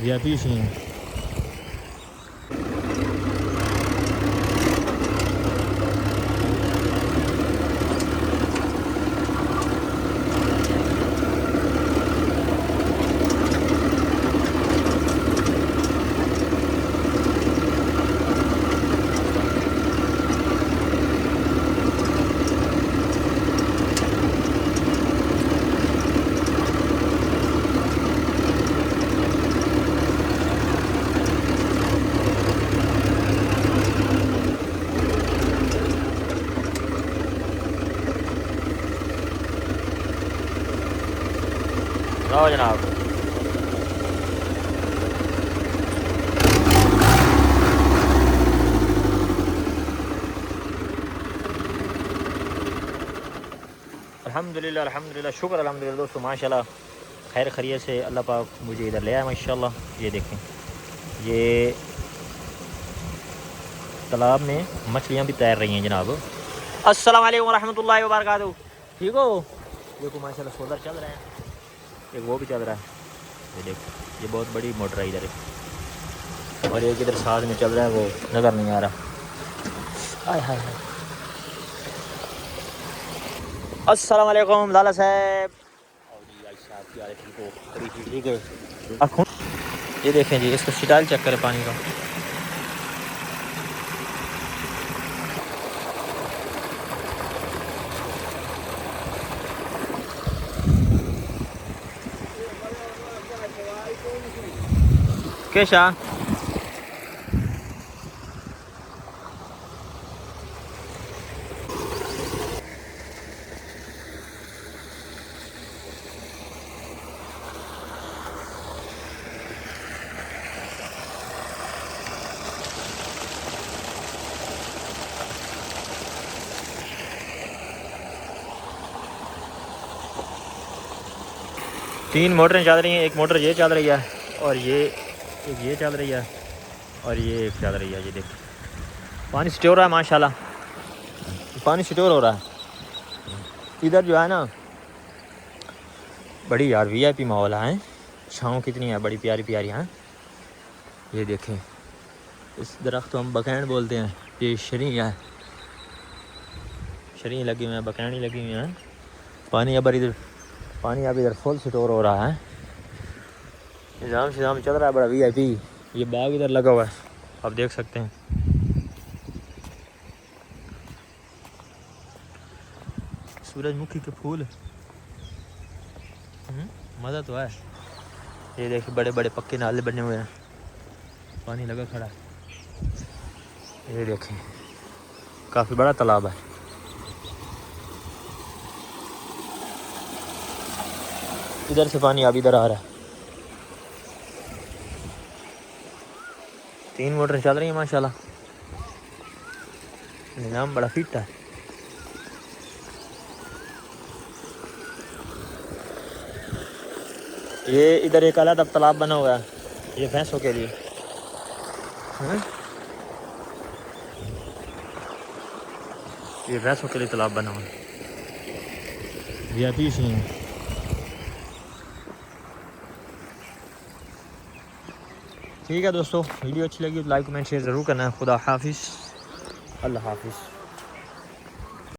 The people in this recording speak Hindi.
VIP scene. लो जनाब, अल्हम्दुलिल्लाह अल्हम्दुलिल्लाह, शुक्र अल्हम्दुलिल्लाह दोस्तों, माशाल्लाह खैर खैरियत से अल्लाह पाक मुझे इधर ले आया माशाल्लाह। ये देखें, ये तालाब में मछलियाँ भी तैर रही हैं जनाब। अस्सलाम वालेकुम रहमतुल्लाहि व बरकातहू। ठीक हो? देखो माशाल्लाह सोलर चल रहे हैं, एक वो भी चल रहा है। ये देखो, ये बहुत बड़ी मोटर है इधर, और एक इधर साथ में चल रहा है, वो नज़र नहीं आ रहा। हाय हाय हाय। अस्सलाम वालेकुम लाला साहब। ठीक हो? ठीक है। ये देखें जी, इसका स्टाइल चेक करें पानी का। कैसा? तीन मोटरें चल रही हैं, एक मोटर ये चल रही है, और ये चल रही है, और ये एक चल रही है। ये देखो पानी स्टोर हो रहा है माशाल्लाह, पानी स्टोर हो रहा है इधर जो है ना। बड़ी यार VIP माहौल है। छाँव कितनी है, बड़ी प्यारी प्यारी हैं। ये देखें, इस दरख्त को हम बकैन बोलते हैं। ये शरी है, शरी लगी हुई है, बकैनी लगी हुई हैं। पानी अब इधर फुल स्टोर हो रहा है। निज़ाम शिजाम चल रहा है बड़ा VIP। ये बाग इधर लगा हुआ है, आप देख सकते हैं। सूरजमुखी के फूल, मज़ा तो है। ये देखिए, बड़े बड़े पक्के नाले बने हुए हैं, पानी लगा खड़ा है। ये देखें, काफ़ी बड़ा तालाब है। इधर से पानी अब इधर आ रहा है। 3 मोटरें चल रही हैं माशाल्लाह, निज़ाम बड़ा फिट है। ये इधर एक अलग तालाब बना हुआ है, ये भैंसों के लिए। ये भैंसों के लिए तालाब बना हुआ है। VIP scene. ठीक है दोस्तों, वीडियो अच्छी लगी तो लाइक कमेंट शेयर ज़रूर करना है। खुदा हाफिज़, अल्लाह हाफिज़।